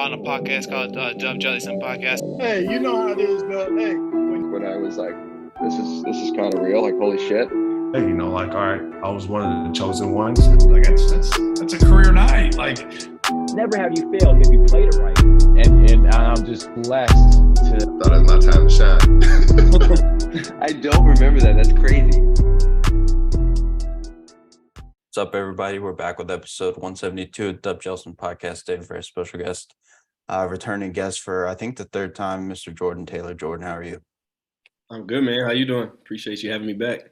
on a podcast called Dub Jellison Podcast. Hey, you know how it is, Dub. Hey, when I was like, this is kind of real, like holy shit. Hey, all right, I was one of the chosen ones. Like that's a career night. Like, never have you failed if you played it right. And I'm just blessed to. Thought it was my time to shine. I don't remember that. That's crazy. What's up, everybody? We're back with episode 172 of Dub Jellison Podcast. Today for a special guest, returning guest for I think the third time, Mr. Jordan Taylor. Jordan, how are you? I'm good, man. How you doing? Appreciate you having me back.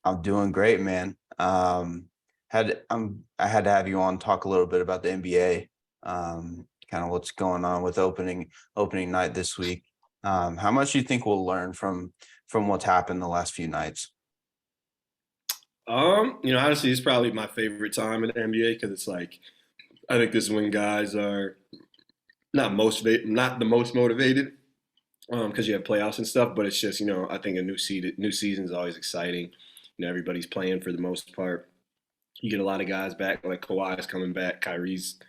I'm doing great, man. I had to have you on, talk a little bit about the NBA, kind of what's going on with opening night this week. How much do you think we'll learn from what's happened the last few nights? Honestly, it's probably my favorite time in the NBA because it's like, I think this is when guys are not the most motivated, because you have playoffs and stuff. But it's just, I think a new season is always exciting. Everybody's playing for the most part. You get a lot of guys back, like Kawhi's coming back, Kyrie's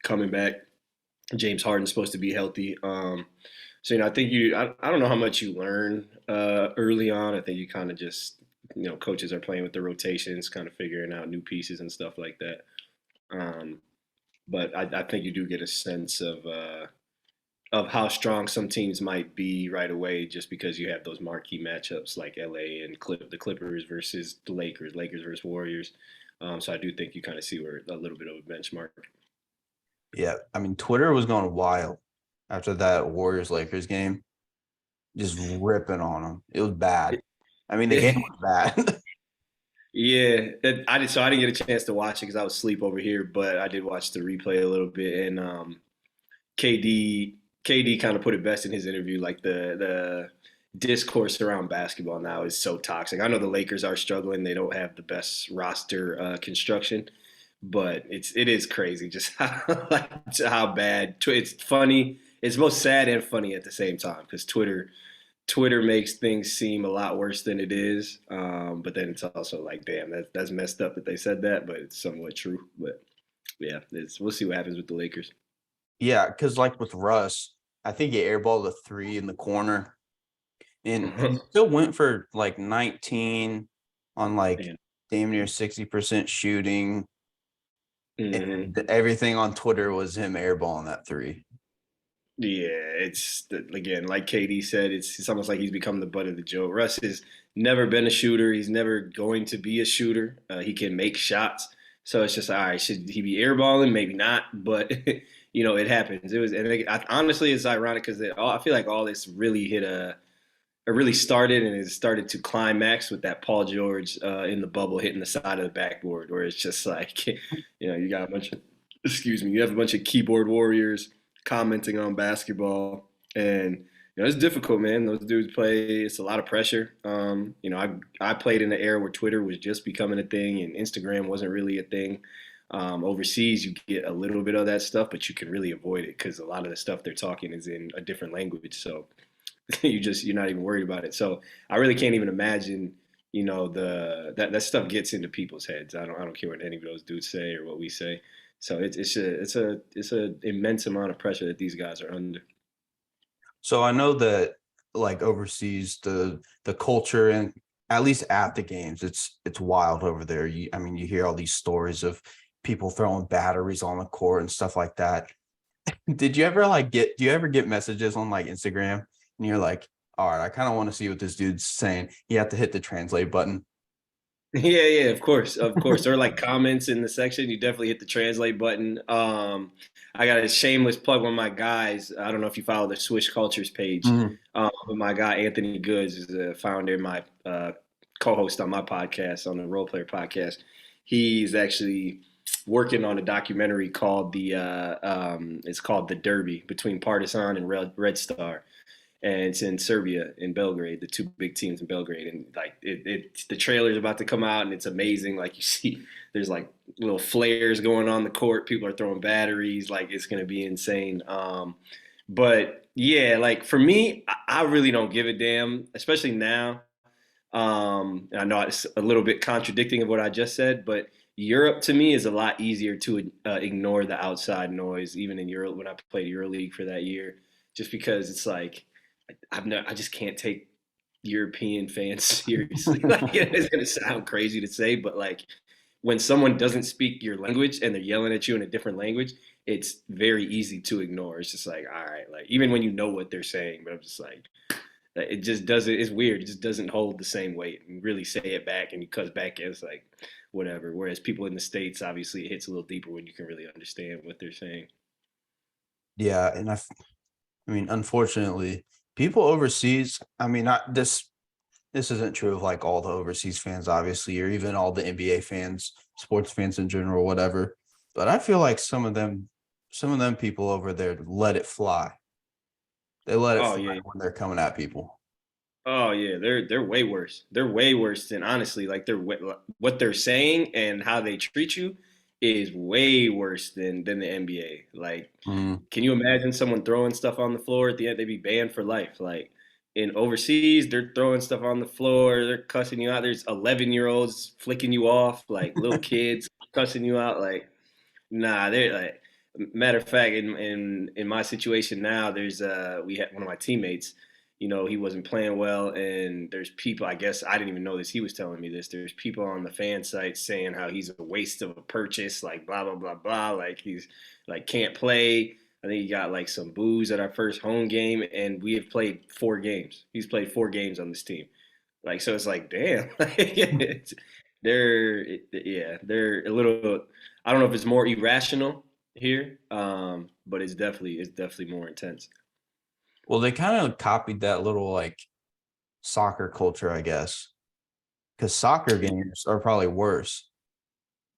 coming back, James Harden's supposed to be healthy. So I think I don't know how much you learn early on. I think you kind of just, coaches are playing with the rotations, kind of figuring out new pieces and stuff like that. But I think you do get a sense of how strong some teams might be right away, just because you have those marquee matchups like LA and the Clippers versus the Lakers versus Warriors. So I do think you kind of see where a little bit of a benchmark. Yeah, I mean, Twitter was going wild after that Warriors-Lakers game, just ripping on them. It was bad. I mean, the game was bad. Yeah, I didn't get a chance to watch it because I was asleep over here, but I did watch the replay a little bit, and KD kind of put it best in his interview. Like the discourse around basketball now is so toxic. I know the Lakers are struggling; they don't have the best roster construction, but it is crazy just how bad. It's funny. It's both sad and funny at the same time because Twitter makes things seem a lot worse than it is, but then it's also like, damn, that's messed up that they said that, but it's somewhat true. But yeah, we'll see what happens with the Lakers. Yeah, because like with Russ, I think he airballed a 3 in the corner, and he still went for like 19 on damn near 60% shooting. Mm-hmm. And everything on Twitter was him airballing that 3. Yeah, it's again, like KD said, it's almost like he's become the butt of the joke. Russ has never been a shooter. He's never going to be a shooter. He can make shots. So it's just, all right, should he be airballing? Maybe not, but it happens. Honestly, it's ironic because I feel like all this really really started, and it started to climax with that Paul George in the bubble hitting the side of the backboard, where it's just like, you got you have a bunch of keyboard warriors commenting on basketball, and it's difficult, man. Those dudes play. It's a lot of pressure. I played in an era where Twitter was just becoming a thing and Instagram wasn't really a thing. Overseas, you get a little bit of that stuff, but you can really avoid it because a lot of the stuff they're talking is in a different language. So you're not even worried about it. So I really can't even imagine, that stuff gets into people's heads. I don't care what any of those dudes say or what we say. So it's a immense amount of pressure that these guys are under. So I know that like overseas, the culture, and at least at the games, it's wild over there. You hear all these stories of people throwing batteries on the court and stuff like that. Do you ever get messages on like Instagram and you're like, all right, I kind of want to see what this dude's saying. You have to hit the translate button. Yeah, of course. Or like comments in the section, you definitely hit the translate button. I got a shameless plug. One of my guys, I don't know if you follow the Swish Cultures page, but my guy Anthony Goods is the founder, my co-host on my podcast, on the Role Player podcast. He's actually working on a documentary called it's called The Derby, between Partizan and Red Star. And it's in Serbia, in Belgrade, the two big teams in Belgrade. And like the trailer's about to come out, and it's amazing. Like you see, there's like little flares going on the court. People are throwing batteries. Like it's going to be insane. But yeah, like for me, I really don't give a damn, especially now. I know it's a little bit contradicting of what I just said, but Europe to me is a lot easier to ignore the outside noise, even in Europe when I played EuroLeague for that year, just because it's like I just can't take European fans seriously. Like it's gonna sound crazy to say, but like when someone doesn't speak your language and they're yelling at you in a different language, it's very easy to ignore. It's just like, all right, like even when you know what they're saying, but I'm just like, it just doesn't. It's weird. It just doesn't hold the same weight. And really say it back, and you cuss back, it's like whatever. Whereas people in the states, obviously, it hits a little deeper when you can really understand what they're saying. Yeah, and I mean, unfortunately, people overseas. I mean, not this. This isn't true of like all the overseas fans, obviously, or even all the NBA fans, sports fans in general, whatever. But I feel like some of them people over there let it fly. They let it Oh fly yeah, when they're coming at people. oh yeah. They're way worse. They're way worse than honestly. Like what they're saying and how they treat you is way worse than the NBA. Like Mm. can you imagine someone throwing stuff on the floor at the end? They'd be banned for life. Like in overseas, they're throwing stuff on the floor. They're cussing you out. There's 11-year-olds flicking you off, like little kids cussing you out. Like nah, they're like. Matter of fact, in my situation now, there's we had one of my teammates. You know, he wasn't playing well, and there's people. I guess I didn't even know this. He was telling me this. There's people on the fan site saying how he's a waste of a purchase, like blah blah blah blah. Like he's like can't play. I think he got like some booze at our first home game, and we have played 4 games. He's played 4 games on this team. Like so, it's like damn. They're a little. I don't know if it's more irrational here, but it's definitely more intense. Well, they kind of copied that little like soccer culture, I guess, because soccer games are probably worse.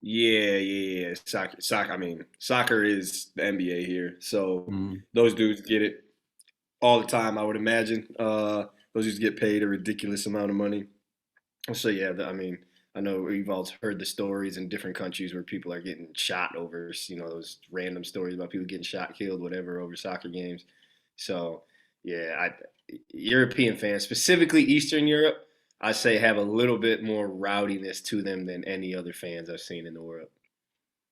Yeah, yeah, yeah. Soccer. I mean, soccer is the NBA here, so Mm. those dudes get it all the time. I would imagine. Those dudes get paid a ridiculous amount of money. So yeah, I mean, I know we've all heard the stories in different countries where people are getting shot over, those random stories about people getting shot, killed, whatever, over soccer games. So yeah, European fans, specifically Eastern Europe, I say have a little bit more rowdiness to them than any other fans I've seen in the world.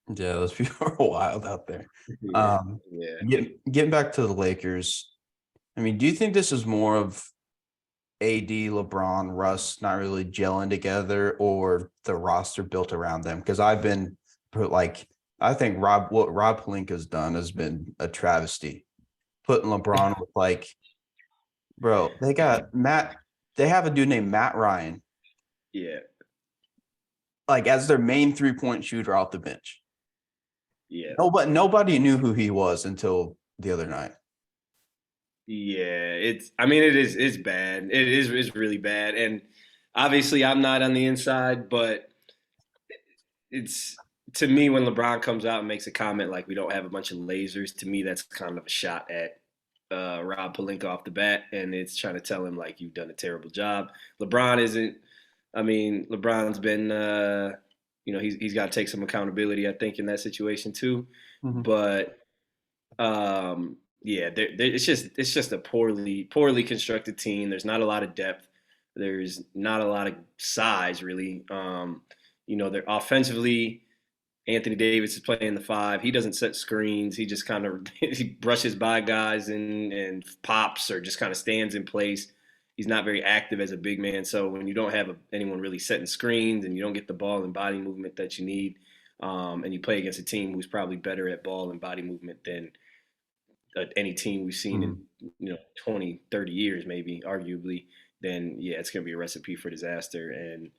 Yeah, those people are wild out there. Yeah, Um, yeah. getting back to the Lakers, I mean, do you think this is more of AD, LeBron, Russ not really gelling together, or the roster built around them? Because I've been like, I think what Rob Pelinka's done has been a travesty. Putting LeBron with like, bro, they got Matt. They have a dude named Matt Ryan, Yeah, like as their main 3-point shooter off the bench. yeah. Nobody knew who he was until the other night. Yeah, I mean it's bad. It's really bad. And obviously I'm not on the inside, but it's to me when LeBron comes out and makes a comment like we don't have a bunch of lasers, to me that's kind of a shot at Rob Pelinka off the bat, and it's trying to tell him like you've done a terrible job. LeBron isn't. I mean, LeBron's been. He's got to take some accountability, I think, in that situation too. Mhm. But yeah, it's just a poorly constructed team. There's not a lot of depth. There's not a lot of size really. They're offensively. Anthony Davis is playing the 5. He doesn't set screens. He just kind of he brushes by guys and pops or just kind of stands in place. He's not very active as a big man. So when you don't have anyone really setting screens and you don't get the ball and body movement that you need, and you play against a team who's probably better at ball and body movement than any team we've seen Mhm. in 20, 30 years, maybe arguably, then yeah, it's going to be a recipe for disaster. And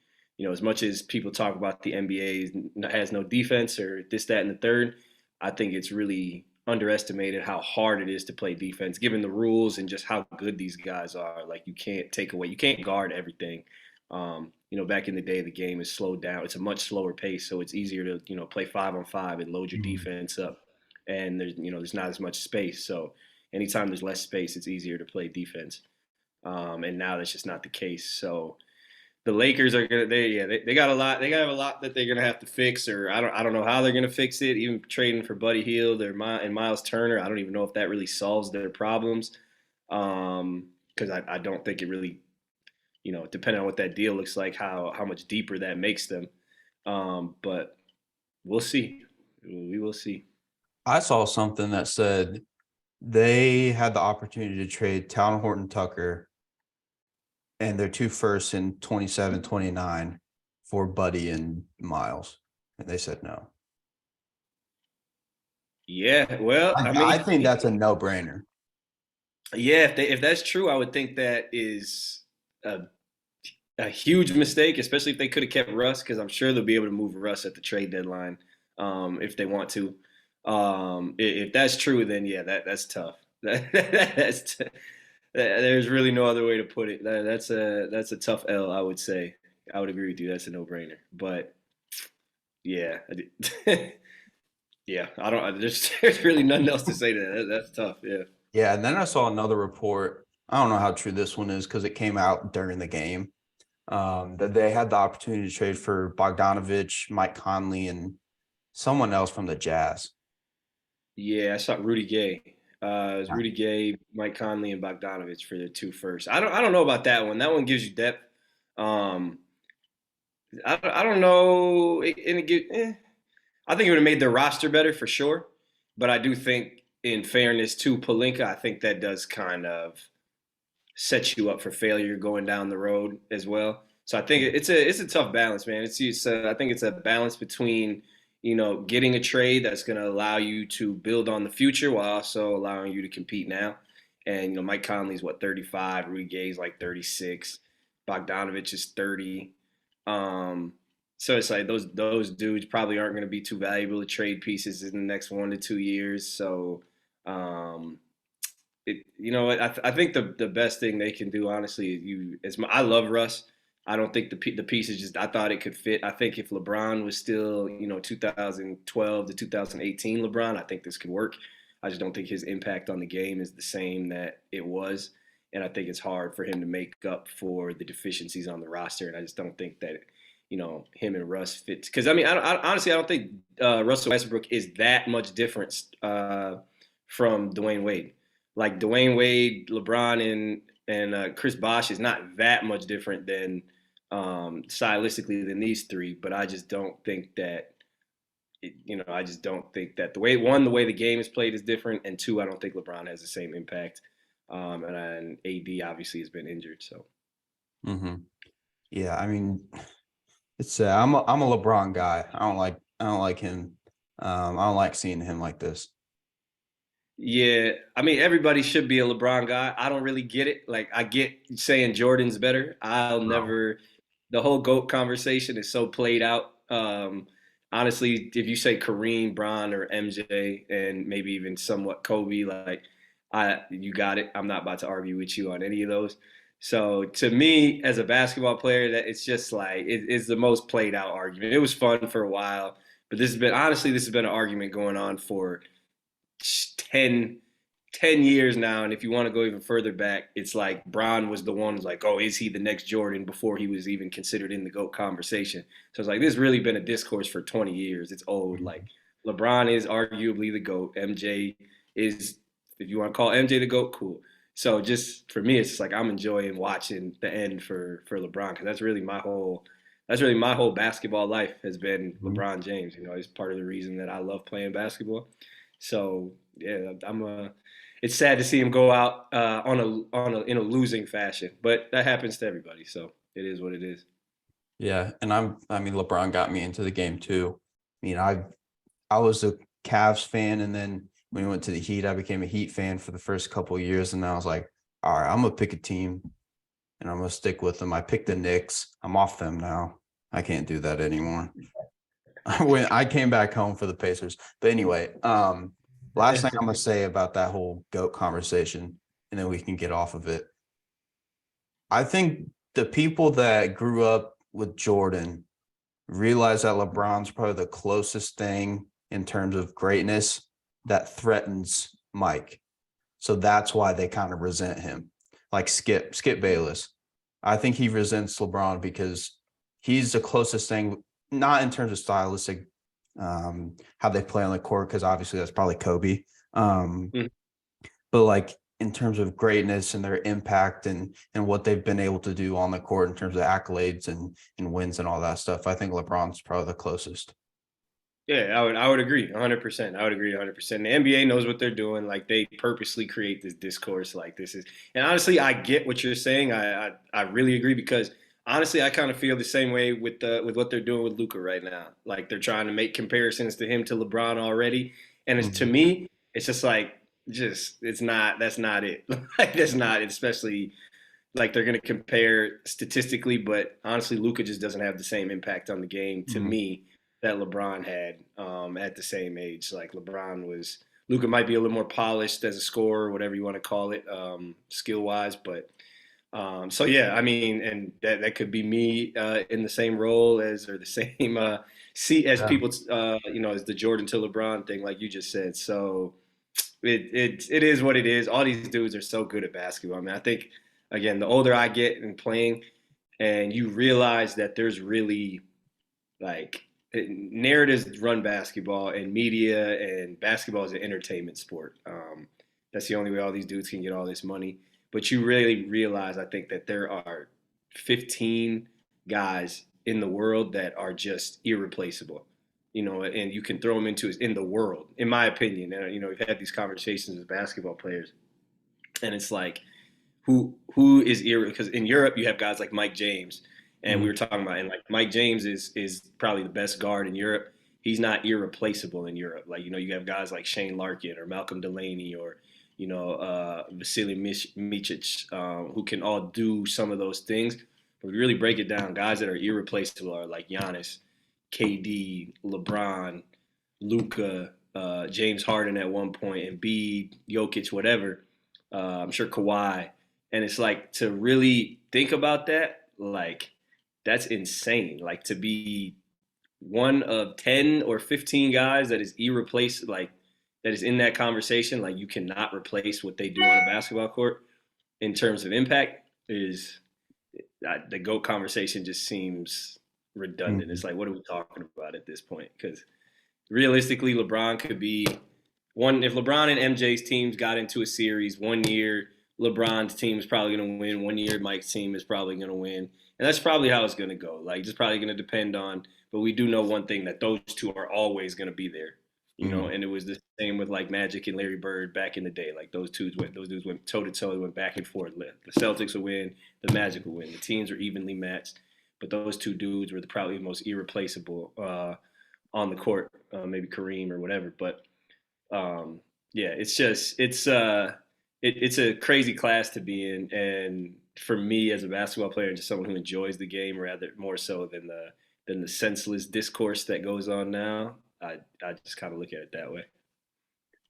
as much as people talk about the NBA has no defense or this, that, and the third, I think it's really underestimated how hard it is to play defense, given the rules and just how good these guys are. Like you can't guard everything. Back in the day, the game is slowed down. It's a much slower pace, so it's easier to play 5-on-5 and load your Mhm. defense up. And there's not as much space, so anytime there's less space, it's easier to play defense. And now that's just not the case. So the Lakers are gonna they got a lot they got a lot that they're gonna have to fix, or I don't know how they're gonna fix it. Even trading for Buddy Hield and Miles Turner, I don't even know if that really solves their problems. Because I don't think it really, depending on what that deal looks like, how much deeper that makes them. But we'll see. We will see. I saw something that said they had the opportunity to trade Town Horton Tucker and their 2 firsts in 27, 29 for Buddy and Miles. And they said no. Yeah, well, I I mean, think that's a no-brainer. yeah, if that's true, I would think that is a huge mistake, especially if they could have kept Russ, because I'm sure they'll be able to move Russ at the trade deadline if they want to. If that's true, then yeah, that's tough. There's really no other way to put it. That's a tough L, I would say. I would agree with you. That's a no-brainer. But yeah, yeah, I don't. There's really nothing else to say to that. That's tough. Yeah. Yeah, and then I saw another report. I don't know how true this one is because it came out during the game. That they had the opportunity to trade for Bogdanovich, Mike Conley, and someone else from the Jazz. Yeah, I saw Rudy Gay. It was Rudy Gay, Mike Conley, and Bogdanovich for their 2 firsts. I don't know about that one. That one gives you depth. I don't know. I think it would have made their roster better for sure. But I do think, in fairness to Pelinka, I think that does kind of set you up for failure going down the road as well. So I think it's a tough balance, man. I think it's a balance between, getting a trade that's going to allow you to build on the future while also allowing you to compete now. And Mike Conley's 35, Rudy Gay's like 36, Bogdanovich is 30. So it's like those dudes probably aren't going to be too valuable to trade pieces in the next 1 to 2 years. So I think the best thing they can do, honestly, I love Russ. I don't think the pieces I thought it could fit. I think if LeBron was still 2012 to 2018 LeBron, I think this could work. I just don't think his impact on the game is the same that it was, and I think it's hard for him to make up for the deficiencies on the roster. And I just don't think that him and Russ fits, because I honestly don't think Russell Westbrook is that much different from Dwayne Wade. Like Dwayne Wade, LeBron, and Chris Bosh is not that much different than stylistically than these three. But I just don't think that I just don't think that the way the game is played is different, and 2, I don't think LeBron has the same impact. And AD obviously has been injured, so. Mm-hmm. Yeah, I mean, it's I'm a LeBron guy. I don't like him. I don't like seeing him like this. Yeah, I mean, everybody should be a LeBron guy. I don't really get it. Like, I get saying Jordan's better. The whole GOAT conversation is so played out. Honestly, if you say Kareem, Bron, or MJ, and maybe even somewhat Kobe, you got it. I'm not about to argue with you on any of those. So to me, as a basketball player, that it's just like it's the most played out argument. It was fun for a while, but this has been an argument going on for 10 years now. And if you want to go even further back, it's like Bron was the one who's like, oh, is he the next Jordan, before he was even considered in the GOAT conversation. So it's like, this has really been a discourse for 20 years. It's old. Like, LeBron is arguably the GOAT. MJ is, if you want to call MJ the GOAT, cool. So just for me, it's just like I'm enjoying watching the end for LeBron, because that's really my whole basketball life has been LeBron James. He's part of the reason that I love playing basketball. So yeah, it's sad to see him go out in a losing fashion, but that happens to everybody. So it is what it is. Yeah, and LeBron got me into the game too. I was a Cavs fan, and then when we went to the Heat, I became a Heat fan for the first couple of years, and I was like, all right, I'm gonna pick a team, and I'm gonna stick with them. I picked the Knicks. I'm off them now. I can't do that anymore. I came back home for the Pacers. But anyway, last thing I'm gonna say about that whole GOAT conversation, and then we can get off of it. I think the people that grew up with Jordan realize that LeBron's probably the closest thing in terms of greatness that threatens Mike. So that's why they kind of resent him. Like Skip Bayless. I think he resents LeBron because he's the closest thing, not in terms of stylistic, how they play on the court, because obviously that's probably Kobe. But like in terms of greatness and their impact and what they've been able to do on the court in terms of accolades and wins and all that stuff, I think LeBron's probably the closest. Yeah, I would agree 100%. I would agree 100%. The NBA knows what they're doing. Like they purposely create this discourse like this is. And honestly, I get what you're saying. I really agree because honestly, I kind of feel the same way with what they're doing with Luca right now. Like they're trying to make comparisons to him to LeBron already. And it's to Mhm. me, it's just like just it's not that's not it. Like that's not it, especially like they're going to compare statistically, but honestly, Luca just doesn't have the same impact on the game to Mhm. me that LeBron had at the same age. Like Luca might be a little more polished as a scorer, whatever you want to call it, skill wise, but so yeah, I mean, and that could be me in the same role as or the same seat as Yeah. people, as the Jordan to LeBron thing, like you just said. So it is what it is. All these dudes are so good at basketball. I mean, I think again, the older I get in playing, and you realize that there's really like narratives run basketball and media, and basketball is an entertainment sport. That's the only way all these dudes can get all this money. But you really realize, I think, that there are 15 guys in the world that are just irreplaceable. And you can throw them into in the world, in my opinion. And we've had these conversations with basketball players, and it's like who is because in Europe you have guys like Mike James, and we Mhm. were talking about, and like Mike James is probably the best guard in Europe. He's not irreplaceable in Europe. Like you have guys like Shane Larkin or Malcolm Delaney or Vasily Micic, who can all do some of those things. But we really break it down. Guys that are irreplaceable are like Giannis, KD, LeBron, Luca, James Harden at one point, Embiid, Jokic, whatever. I'm sure Kawhi. And it's like to really think about that, like that's insane. Like to be one of 10 or 15 guys that is irreplaceable, like that is in that conversation, like you cannot replace what they do on a basketball court in terms of impact is the GOAT conversation just seems redundant. Mhm. It's like, what are we talking about at this point? Because realistically, LeBron could be one. If LeBron and MJ's teams got into a series one year, LeBron's team is probably going to win. One year, Mike's team is probably going to win, and that's probably how it's going to go. Like, it's probably going to depend on. But we do know one thing, that those two are always going to be there. Mhm. And it was the same with like Magic and Larry Bird back in the day. Like those dudes went toe to toe, went back and forth. The Celtics would win, the Magic would win. The teams were evenly matched, but those two dudes were probably the most irreplaceable on the court. Maybe Kareem or whatever, but yeah, it's just it's a crazy class to be in, and for me as a basketball player and just someone who enjoys the game rather more so than the senseless discourse that goes on now, I just kind of look at it that way.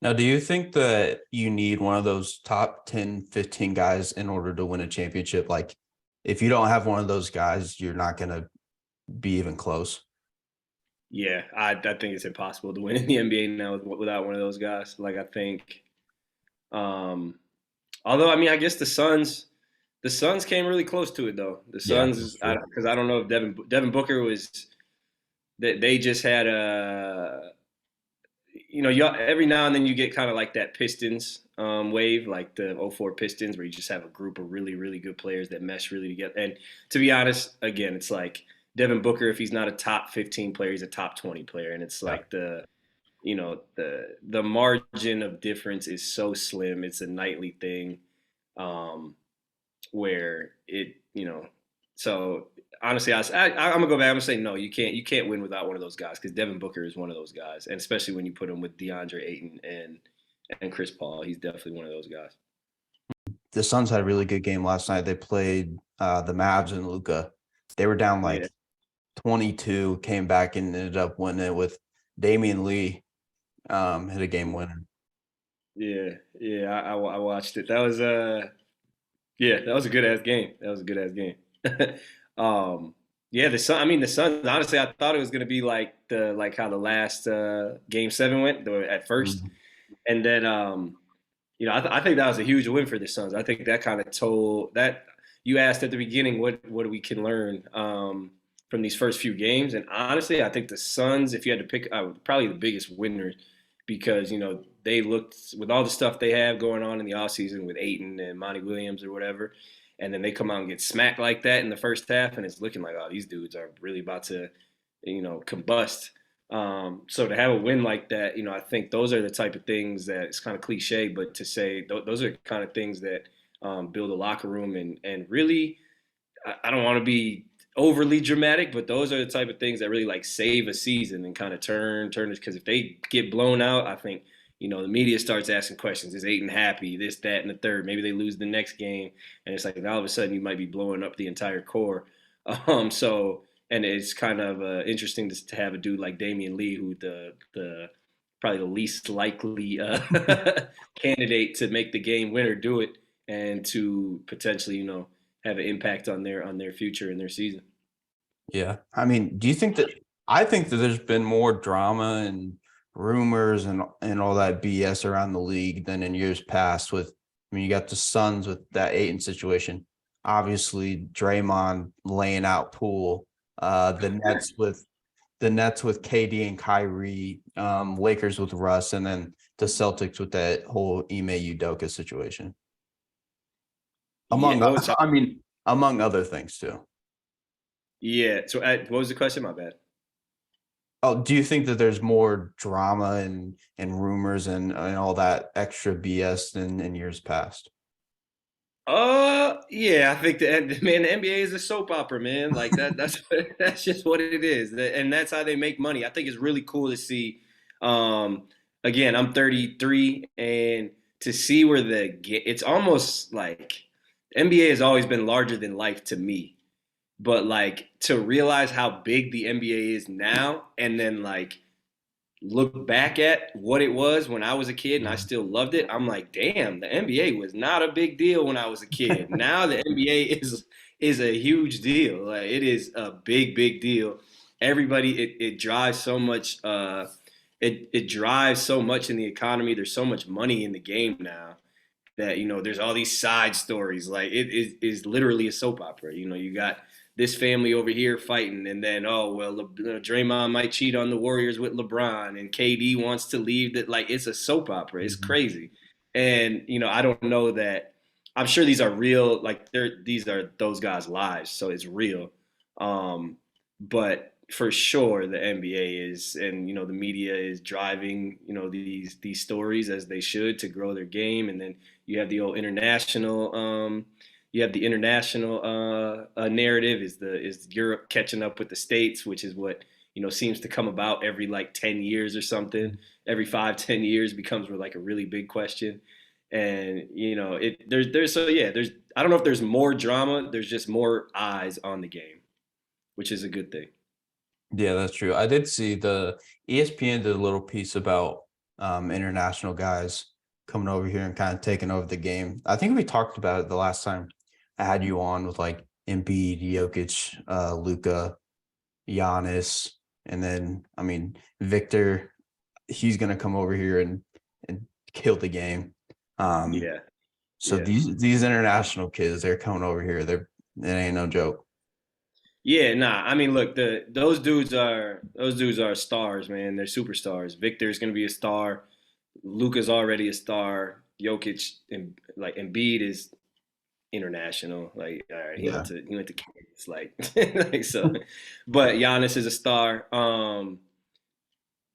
Now, do you think that you need one of those top 10, 15 guys in order to win a championship? Like, if you don't have one of those guys, you're not going to be even close. Yeah, I think it's impossible to win in the NBA now without one of those guys. Like I think, um, although I mean, I guess the Suns came really close to it though. The Yeah, Suns, that's true. because I don't know if Devin Booker was that they just had a y'all every now and then you get kind of like that Pistons wave, like the '04 Pistons, where you just have a group of really, really good players that mesh really together. And to be honest, again, it's like Devin Booker, if he's not a top 15 player, he's a top 20 player. And it's Yeah. like the margin of difference is so slim. It's a nightly thing. Um, where so honestly, I'm gonna go back. I'm gonna say no. You can't win without one of those guys because Devin Booker is one of those guys, and especially when you put him with DeAndre Ayton and Chris Paul, he's definitely one of those guys. The Suns had a really good game last night. They played the Mavs and Luca. They were down Yeah, like 22, came back and ended up winning it with Damian Lee hit a game winner. yeah. I watched it. That was that was a good ass game. That was a good ass game. um, yeah, the Suns. Honestly, I thought it was gonna be like how the last game seven went at first, Mhm. and then I think that was a huge win for the Suns. I think that kind of told that you asked at the beginning what we can learn from these first few games, and honestly, I think the Suns, if you had to pick, probably the biggest winners because they looked with all the stuff they have going on in the offseason with Aiton and Monty Williams or whatever, and then they come out and get smacked like that in the first half, and it's looking like, oh, these dudes are really about to combust. So to have a win like that, I think those are the type of things that it's kind of cliche, but to say those are kind of things that build a locker room and really, I don't want to be overly dramatic, but those are the type of things that really like save a season and kind of turn it. Because if they get blown out, I think the media starts asking questions: Is Ayton happy? This, that, and the third. Maybe they lose the next game, and it's like all of a sudden you might be blowing up the entire core. So and it's kind of interesting to have a dude like Damian Lee, who the probably the least likely candidate to make the game winner, do it, and to potentially have an impact on their future and their season. Yeah. I mean, do you think that I think that there's been more drama and rumors and all that BS around the league than in years past you got the Suns with that Ayton situation. Obviously, Draymond laying out Poole, the Nets with KD and Kyrie, Lakers with Russ, and then the Celtics with that whole Ime Udoka situation. Among other things too. Yeah. So what was the question? My bad. Oh, do you think that there's more drama and rumors and all that extra BS than in years past? Yeah, I think that, man, the NBA is a soap opera, man. Like that's just what it is, and that's how they make money. I think it's really cool to see. Again, I'm 33, and to see where it's almost like NBA has always been larger than life to me. But like to realize how big the NBA is now, and then like look back at what it was when I was a kid and I still loved it, I'm like, damn, the NBA was not a big deal when I was a kid. Now the NBA is a huge deal. Like it is a big deal. Everybody, it drives so much. It drives so much in the economy. There's so much money in the game now that there's all these side stories. Like it is literally a soap opera. You got this family over here fighting, and then Draymond might cheat on the Warriors with LeBron, and KD wants to leave. That like it's a soap opera. It's crazy, and I don't know that. I'm sure these are real. Like these are those guys' lives, so it's real. But for sure, the NBA is, and the media is driving these stories as they should to grow their game, and then you have the old international. You have the international narrative is Europe catching up with the States, which is what seems to come about every like 10 years or something. Every 5-10 years becomes like a really big question, and there's I don't know if there's more drama. There's just more eyes on the game, which is a good thing. Yeah, that's true. I did see the ESPN did a little piece about international guys coming over here and kind of taking over the game. I think we talked about it the last time I had you on with like Embiid, Jokic, Luka, Giannis, and then Victor. He's gonna come over here and kill the game. So these international kids, they're coming over here. It ain't no joke. Yeah, nah. I mean, look, those dudes are stars, man. They're superstars. Victor's gonna be a star. Luka's already a star. Jokic and like Embiid is international. Like, all right, he went to Kansas, like so. But Giannis is a star.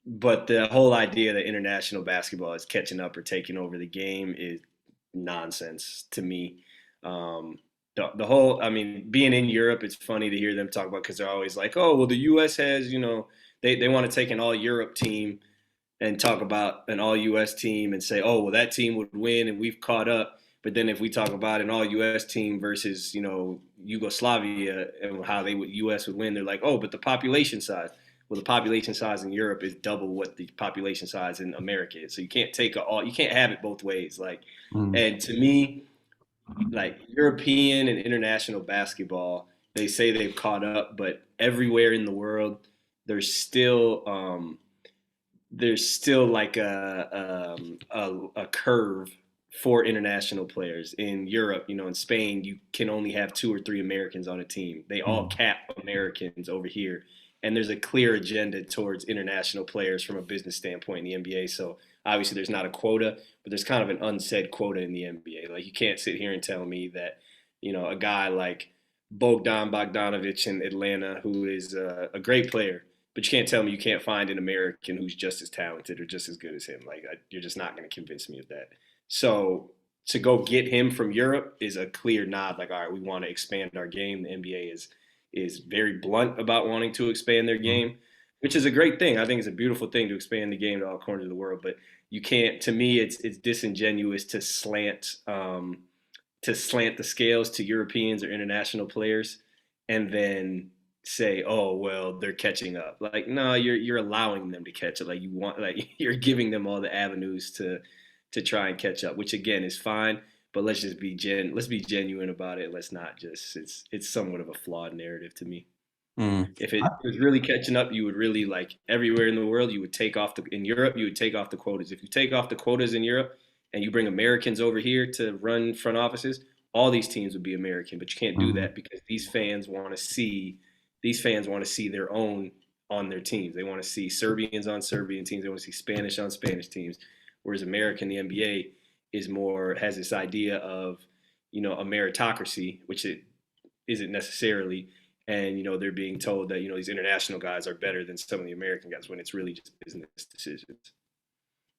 But the whole idea that international basketball is catching up or taking over the game is nonsense to me. The whole, I mean, being in Europe, it's funny to hear them talk about because they're always like, oh, well, the U.S. has, they want to take an all Europe team and talk about an all U.S. team and say, oh, well, that team would win and we've caught up. But then if we talk about an all U.S. team versus, Yugoslavia and how U.S. would win, they're like, oh, but the population size. Well, the population size in Europe is double what the population size in America is. So you can't you can't have it both ways. Like, and to me, like European and international basketball, they say they've caught up, but everywhere in the world, there's still like a curve for international players. In Europe, in Spain, you can only have 2 or 3 Americans on a team. They all cap Americans over here. And there's a clear agenda towards international players from a business standpoint in the NBA. So obviously there's not a quota, but there's kind of an unsaid quota in the NBA. Like you can't sit here and tell me that, a guy like Bogdan Bogdanovic in Atlanta, who is a great player, But you can't tell me you can't find an American who's just as talented or just as good as him. You're just not going to convince me of that. So to go get him from Europe is a clear nod. Like, all right, we want to expand our game. The NBA is very blunt about wanting to expand their game, which is a great thing. I think it's a beautiful thing to expand the game to all corners of the world. But you can't. To me, it's disingenuous to slant the scales to Europeans or international players, and then say, "Oh, well, they're catching up." Like, no, you're allowing them to catch up. You're giving them all the avenues to try and catch up, which again is fine. But let's be genuine about it. Let's not just it's somewhat of a flawed narrative to me. Mm. If it was really catching up, you would really like everywhere in the world. You would take off in Europe. You would take off the quotas. If you take off the quotas in Europe and you bring Americans over here to run front offices, all these teams would be American. But you can't do that because these fans want to see their own on their teams. They want to see Serbians on Serbian teams. They want to see Spanish on Spanish teams. Whereas American, the NBA has this idea of, a meritocracy, which it isn't necessarily. And, they're being told that, these international guys are better than some of the American guys when it's really just business decisions.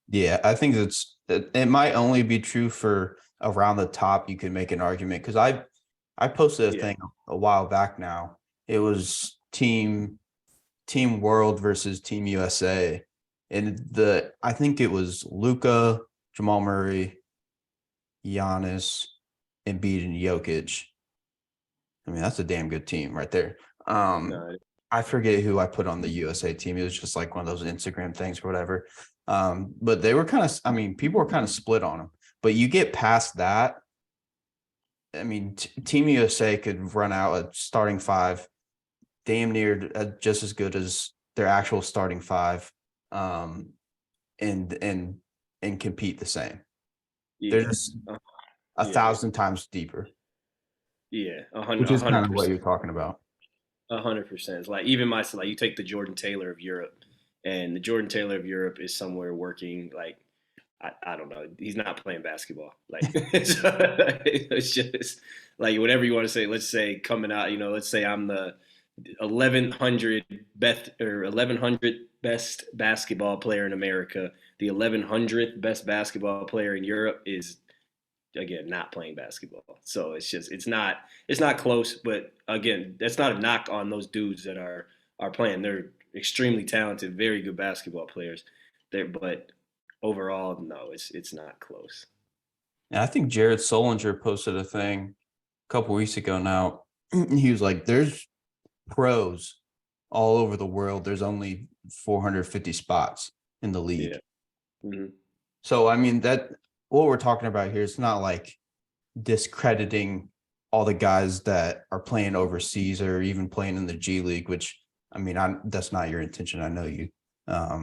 Yeah, I think it might only be true for around the top. You could make an argument because I posted a thing a while back now. It was Team World versus Team USA. And I think it was Luka, Jamal Murray, Giannis, Embiid, and Jokic. I mean, that's a damn good team right there. I forget who I put on the USA team. It was just like one of those Instagram things or whatever. But they were people were kind of split on them. But you get past that, I mean, Team USA could run out a starting five, damn near just as good as their actual starting five, and compete the same. Yeah. They're just 1,000 times deeper. Yeah, 100%. Which is kind of what you're talking about. 100%. It's like even you take the Jordan Taylor of Europe, and the Jordan Taylor of Europe is somewhere working like I don't know. He's not playing basketball. Like it's just like whatever you want to say. Let's say coming out, let's say I'm the 1100 best basketball player in America. The 1100th best basketball player in Europe is, again, not playing basketball. So it's not close. But again, that's not a knock on those dudes that are playing. They're extremely talented, very good basketball players. But overall, no, it's not close. And I think Jared Solinger posted a thing a couple weeks ago now. He was like, there's pros all over the world. There's only 450 spots in the league. Yeah. Mm-hmm. So, I mean, what we're talking about here, it's not like discrediting all the guys that are playing overseas or even playing in the G League, which, I mean, that's not your intention. I know you. I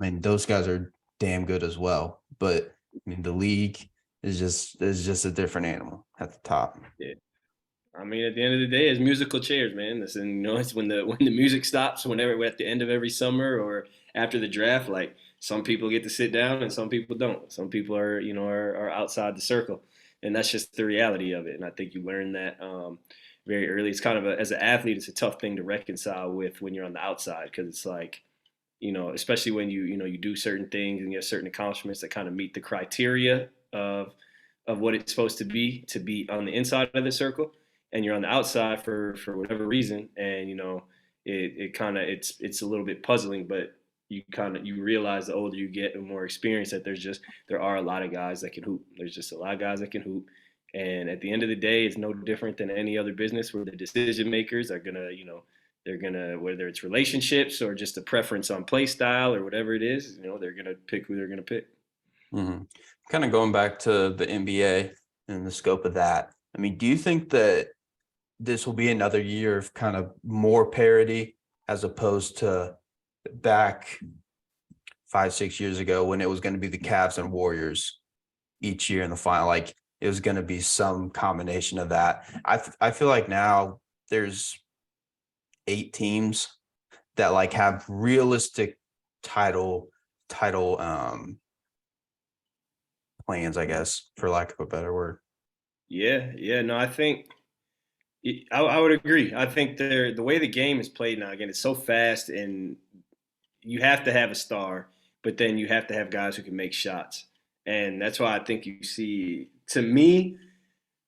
mean, those guys are damn good as well. But, I mean, the league is just a different animal at the top. Yeah. I mean, at the end of the day, it's musical chairs, man. It's when the music stops, whenever at the end of every summer or after the draft, like some people get to sit down and some people don't. Some people are outside the circle, and that's just the reality of it. And I think you learn that very early. It's kind of as an athlete, it's a tough thing to reconcile with when you're on the outside because it's like, especially when you do certain things and you have certain accomplishments that kind of meet the criteria of what it's supposed to be on the inside of the circle. And you're on the outside for whatever reason, and it's a little bit puzzling, but you realize the older you get, the more experience that there are a lot of guys that can hoop. There's just a lot of guys that can hoop, and at the end of the day, it's no different than any other business where the decision makers are they're gonna whether it's relationships or just a preference on play style or whatever it is, they're gonna pick who they're gonna pick. Mm-hmm. Kind of going back to the NBA and the scope of that. I mean, do you think that this will be another year of kind of more parity as opposed to back 5-6 years ago when it was going to be the Cavs and Warriors each year in the final? Like it was going to be some combination of that. I feel like now there's 8 teams that like have realistic title plans, I guess, for lack of a better word. Yeah, no, I think I would agree. I think the way the game is played now, again, it's so fast and you have to have a star, but then you have to have guys who can make shots. And that's why I think you see, to me,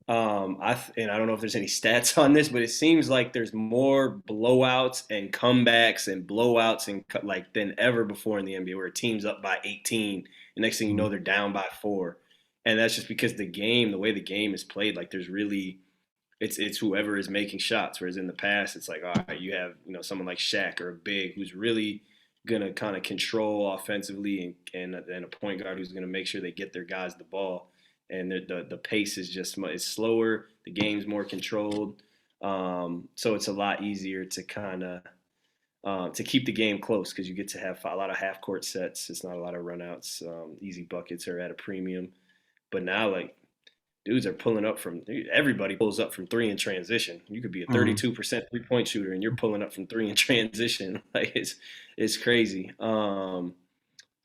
and I don't know if there's any stats on this, but it seems like there's more blowouts and comebacks and blowouts and like than ever before in the NBA, where a team's up by 18, and next thing you know they're down by 4, and that's just because the way the game is played, like there's really it's whoever is making shots. Whereas in the past, it's like, all right, you have someone like Shaq or a big who's really gonna kind of control offensively, and a point guard who's gonna make sure they get their guys the ball. And the pace is just it's slower. The game's more controlled, so it's a lot easier to kind of to keep the game close because you get to have a lot of half court sets. It's not a lot of runouts. Easy buckets are at a premium. But now, like, dudes are pulling up from everybody pulls up from 3 in transition. You could be a 32% 3-point shooter and you're pulling up from 3 in transition. Like it's crazy. So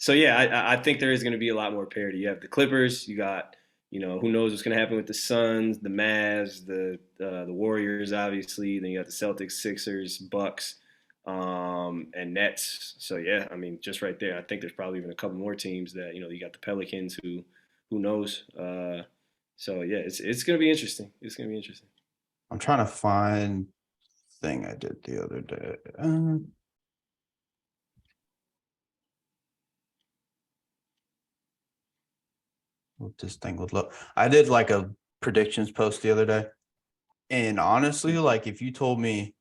yeah, I think there is going to be a lot more parity. You have the Clippers. You got who knows what's going to happen with the Suns, the Mavs, the Warriors, obviously. Then you got the Celtics, Sixers, Bucks, and Nets. So yeah, I mean, just right there, I think there's probably even a couple more teams that you got the Pelicans who knows. So yeah, it's gonna be interesting. It's gonna be interesting. I'm trying to find the thing I did the other day. What this thing would look. I did like a predictions post the other day, and honestly, like if you told me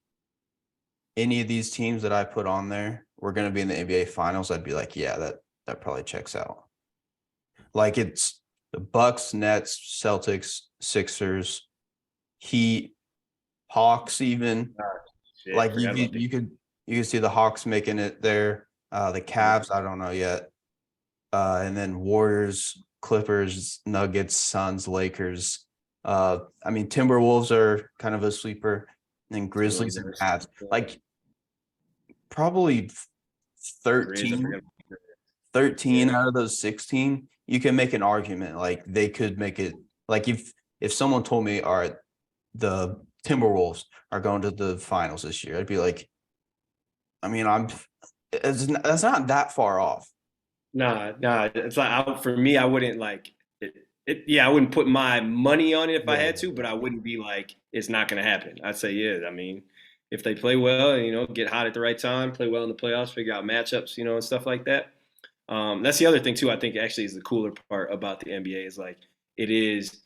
any of these teams that I put on there were going to be in the NBA Finals, I'd be like, yeah, that probably checks out. Like it's the Bucks, Nets, Celtics, Sixers, Heat, Hawks, even. Like you could see the Hawks making it there. The Cavs, I don't know yet. And then Warriors, Clippers, Nuggets, Suns, Lakers. I mean, Timberwolves are kind of a sleeper. And then Grizzlies and Cavs. Like probably 13 out of those 16. You can make an argument like they could make it. Like if someone told me, all right, the Timberwolves are going to the finals this year, I'd be like, I mean, that's not that far off. Nah. It's like for me, I wouldn't like it. Yeah, I wouldn't put my money on it if I had to, but I wouldn't be like it's not going to happen. I'd say yeah. I mean, if they play well, and, get hot at the right time, play well in the playoffs, figure out matchups, and stuff like that. That's the other thing too. I think actually is the cooler part about the NBA is like it is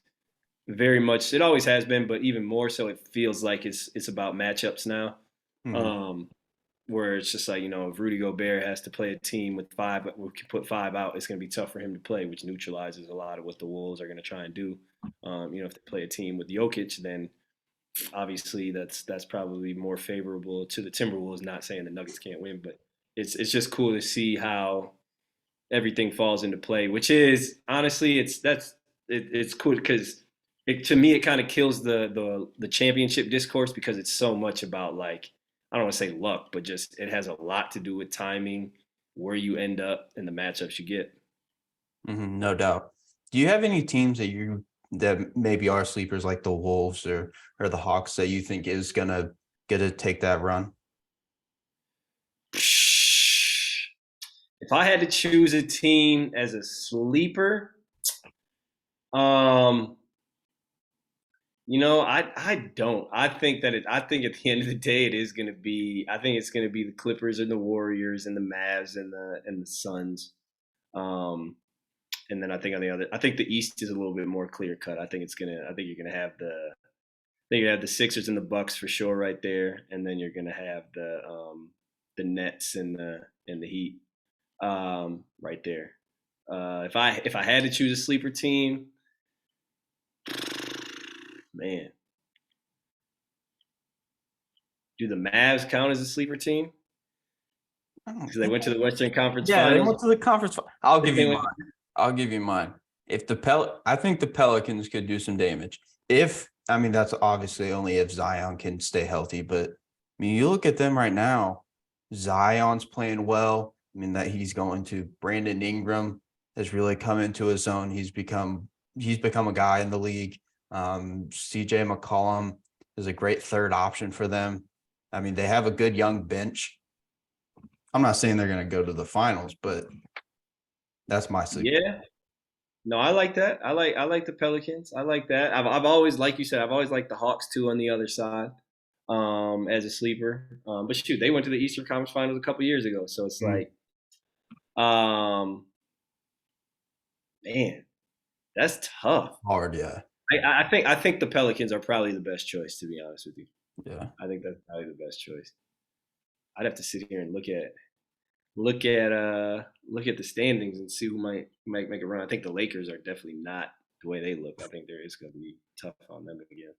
very much. It always has been, but even more so, it feels like it's about matchups now. Where it's just like if Rudy Gobert has to play a team with 5, we can put 5 out. It's going to be tough for him to play, which neutralizes a lot of what the Wolves are going to try and do. If they play a team with Jokic, then obviously that's probably more favorable to the Timberwolves. Not saying the Nuggets can't win, but it's just cool to see how everything falls into play, which is honestly it's cool because to me it kind of kills the championship discourse because it's so much about like I don't want to say luck, but just it has a lot to do with timing, where you end up, and the matchups you get. No doubt. Do you have any teams that maybe are sleepers like the Wolves or the Hawks that you think is gonna get to take that run? If I had to choose a team as a sleeper, I don't. I think at the end of the day, it's going to be the Clippers and the Warriors and the Mavs and the Suns. And then I think the East is a little bit more clear cut. I think you're gonna have the Sixers and the Bucks for sure right there, and then you're gonna have the Nets and the Heat right there. If I had to choose a sleeper team. Man, do the Mavs count as a sleeper team? Because they went to the Western Conference Finals. They went to the conference. I'll give you mine. I think the Pelicans could do some damage. That's obviously only if Zion can stay healthy. But I mean, you look at them right now. Zion's playing well. I mean, that he's going to. Brandon Ingram has really come into his own. He's become a guy in the league. CJ McCollum is a great third option for them. I mean, they have a good young bench. I'm not saying they're going to go to the finals, but that's my suggestion. Yeah. No, I like that. I like the Pelicans. I like that. I've always, like you said, I've always liked the Hawks too on the other side, as a sleeper. But shoot, they went to the Eastern Conference Finals a couple years ago, so it's Mm. like, man, that's tough. Hard, yeah. I think the Pelicans are probably the best choice, to be honest with you. Yeah. I think that's probably the best choice. I'd have to sit here and look at the standings and see who might make a run. I think the Lakers are definitely not the way they look. I think there is going to be tough on them again.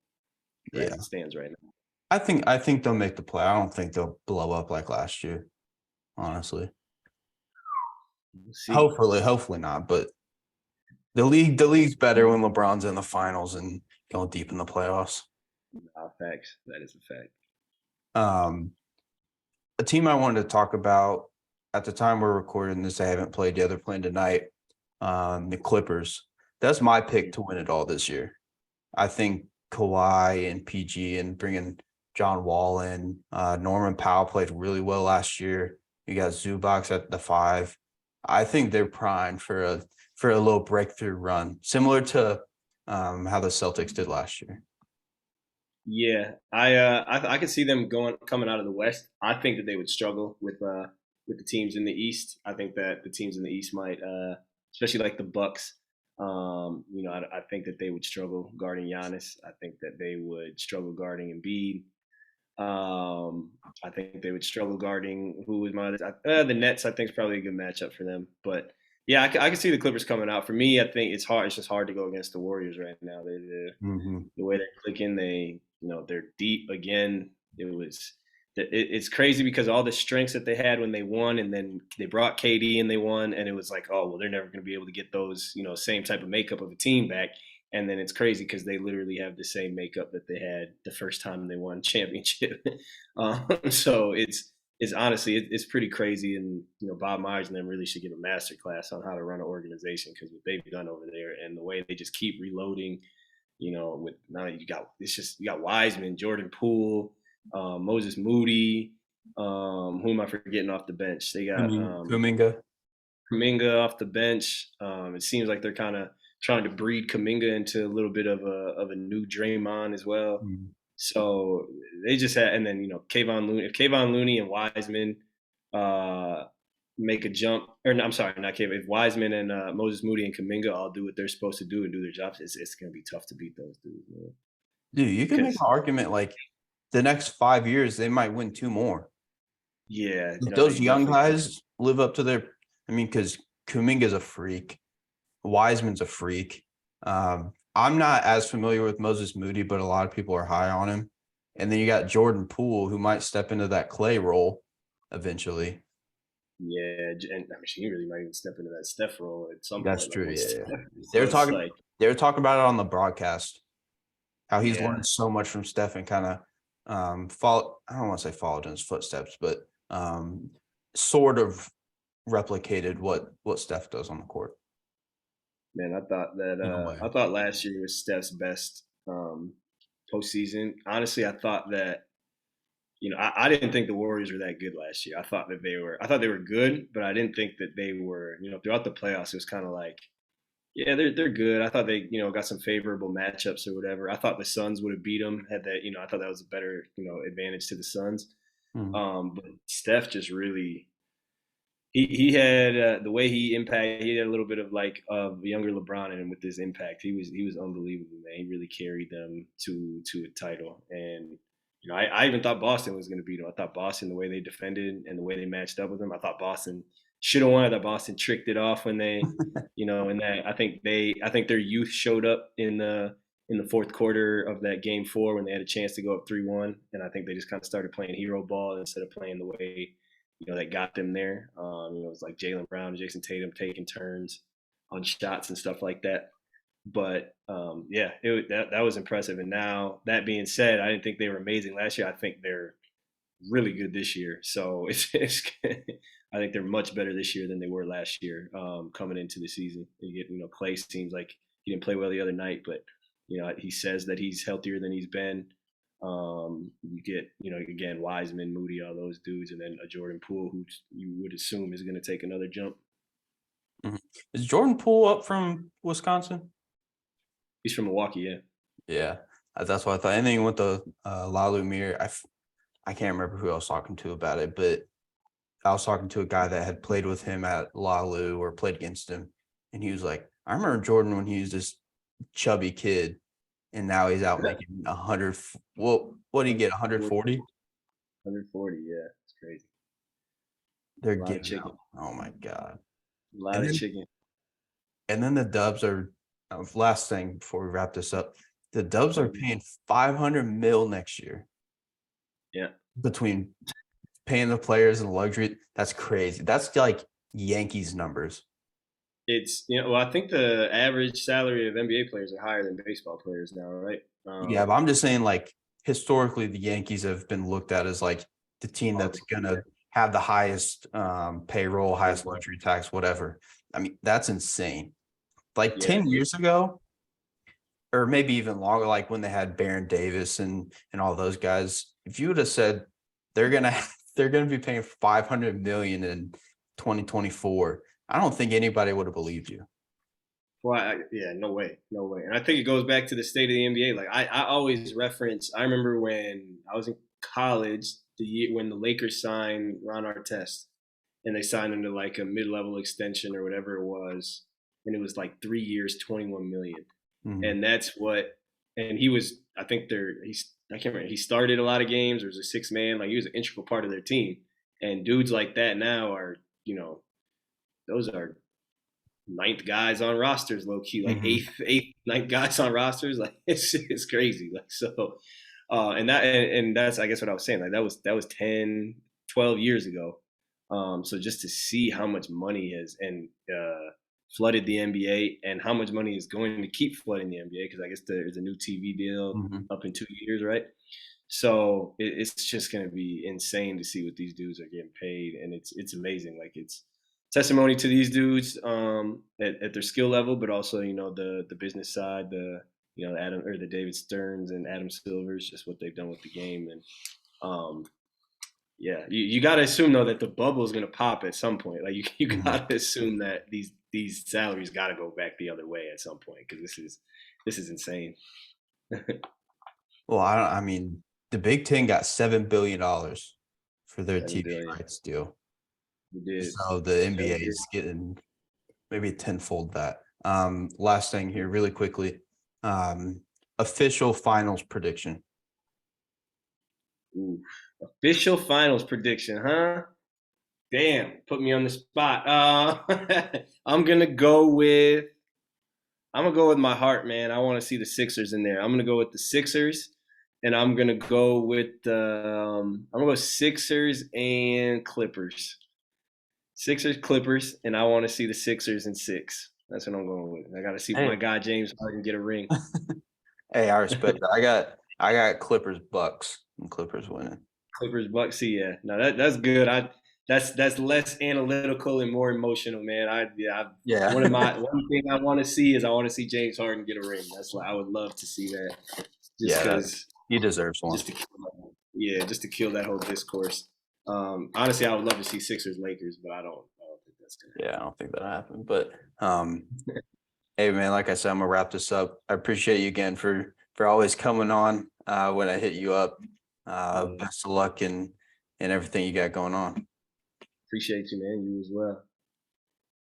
As Yeah. it stands right now. I think they'll make the play. I don't think they'll blow up like last year, honestly. We'll see. Hopefully not, but the league's better when LeBron's in the finals and going deep in the playoffs. Facts. That is a fact. A team I wanted to talk about at the time we're recording this, they haven't played yet. They're playing tonight. The Clippers. That's my pick to win it all this year. I think Kawhi and PG and bringing John Wall in. Norman Powell played really well last year. You got Zubac at the 5. I think they're primed for a little breakthrough run, similar to how the Celtics did last year. Yeah, I could see them coming out of the West. I think that they would struggle with the teams in the East. I think that the teams in the East might, especially like the Bucks. I think that they would struggle guarding Giannis. I think that they would struggle guarding Embiid. I think they would struggle guarding who was the Nets. I think is probably a good matchup for them. But yeah, I can see the Clippers coming out. For me, I think it's hard. It's just hard to go against the Warriors right now. The way they're clicking, they're deep again. It's crazy because all the strengths that they had when they won, and then they brought KD and they won, and it was like, oh well, they're never going to be able to get those same type of makeup of a team back. And then it's crazy because they literally have the same makeup that they had the first time they won championship. So it's honestly it's pretty crazy, and Bob Myers and them really should give a master class on how to run an organization, because what they've done over there and the way they just keep reloading. With now you got Wiseman, Jordan Poole, Moses Moody. Who am I forgetting off the bench? They got Kuminga off the bench. It seems like they're kind of trying to breed Kuminga into a little bit of a new Draymond as well. Mm-hmm. So they just had, and then Kayvon Looney. If Kayvon Looney and Wiseman make a jump, or no, I'm sorry, not Kayvon. If Wiseman and Moses Moody and Kuminga all do what they're supposed to do and do their jobs, it's going to be tough to beat those dudes, man. Dude, you can make an argument like the next 5 years they might win 2 more. Yeah, those young guys live up to their. I mean, because Kuminga's a freak. Wiseman's a freak. I'm not as familiar with Moses Moody, but a lot of people are high on him. And then you got Jordan Poole, who might step into that Clay role eventually. Yeah, and he really might even step into that Steph role at some point. That's true. Yeah. They were talking about it on the broadcast, how he's learned so much from Steph and kind of follow. I don't want to say followed in his footsteps, but sort of replicated what Steph does on the court. Man, I thought last year was Steph's best postseason. Honestly, I thought that I didn't think the Warriors were that good last year. I thought they were good, but I didn't think that they were. Throughout the playoffs, it was kind of like, yeah, they're good. I thought they got some favorable matchups or whatever. I thought the Suns would have beat them. Had that I thought that was a better advantage to the Suns. Mm-hmm. But Steph just really. He had the way he impacted. He had a little bit of like younger LeBron in him with his impact. He was unbelievable, man. He really carried them to a title. And I even thought Boston was going to beat him. I thought Boston, the way they defended and the way they matched up with him, I thought Boston should have won. I thought Boston tricked it off when they, in that I think their youth showed up in the fourth quarter of that game 4 when they had a chance to go up 3-1, and I think they just kind of started playing hero ball instead of playing the way. That got them there. It was like Jaylen Brown and Jason Tatum taking turns on shots and stuff like that. But that was impressive. And now, that being said, I didn't think they were amazing last year. I think they're really good this year. So it's I think they're much better this year than they were last year coming into the season. You get Clay seems like he didn't play well the other night, but he says that he's healthier than he's been. You get, again, Wiseman, Moody, all those dudes, and then a Jordan Poole, who you would assume is going to take another jump. Mhm. Is Jordan Poole up from Wisconsin? He's from Milwaukee, yeah. Yeah, that's what I thought. And then you went to Lalu Mir. I can't remember who I was talking to about it, but I was talking to a guy that had played with him at Lalu or played against him, and he was like, "I remember Jordan when he was this chubby kid, and now he's out making 100. What did he get? 140? 140, yeah, it's crazy. They're A lot of getting chicken. out. Oh my god! A lot of chicken. And then the Dubs are last thing before we wrap this up. The Dubs are paying $500 million next year. Yeah. Between paying the players and luxury, that's crazy. That's like Yankees numbers. It's well, I think the average salary of NBA players are higher than baseball players now, right? Yeah, but I'm just saying, like, historically, the Yankees have been looked at as like the team that's gonna have the highest payroll, highest luxury tax, whatever. I mean, that's insane. Like 10 years ago, or maybe even longer, like when they had Baron Davis and all those guys, if you would have said they're gonna be paying $500 million in 2024, I don't think anybody would have believed you. Well, no way. And I think it goes back to the state of the NBA. Like I always reference. I remember when I was in college, the year when the Lakers signed Ron Artest, and they signed him to like a mid-level extension or whatever it was, and it was like 3 years, $21 million. Mhm. And that's what. And he was. I think I can't remember. He started a lot of games. Or was a sixth man. Like he was an integral part of their team. And dudes like that now are, those are ninth guys on rosters, low key, like eighth, ninth guys on rosters. Like it's crazy. Like so, and that's I guess what I was saying. Like that was 10, 12 years ago. So just to see how much money has flooded the NBA and how much money is going to keep flooding the NBA, because I guess there's a new TV deal up in 2 years, right? So it's just going to be insane to see what these dudes are getting paid, and it's amazing. Like it's testimony to these dudes at their skill level, but also the business side, the David Stearns and Adam Silvers, just what they've done with the game. And you got to assume though that the bubble is going to pop at some point. Like you got to assume that these salaries got to go back the other way at some point, because this is insane. Well, I mean, the Big Ten got $7 billion for their TV rights deal. So the NBA is getting maybe tenfold that. Last thing here, really quickly, official finals prediction. Ooh, official finals prediction, huh? Damn, put me on the spot. I'm gonna go with my heart, man. I want to see the Sixers in there. I'm gonna go with the Sixers, and I'm gonna go with Sixers and Clippers. Sixers, Clippers, and I want to see the Sixers in 6. That's what I'm going with. I got to see my guy James Harden get a ring. Hey, I respect that. I got Clippers, Bucks, and Clippers winning. Clippers, Bucks. See, yeah, no, that's good. That's less analytical and more emotional, man. One thing I want to see is James Harden get a ring. That's why I would love to see that. Just because he deserves one. Just to kill that whole discourse. Honestly, I would love to see Sixers Lakers, but I don't think that's gonna happen. Yeah, I don't think that'll happen. But hey man, like I said, I'm gonna wrap this up. I appreciate you again for always coming on when I hit you up. Best of luck in everything you got going on. Appreciate you, man. You as well.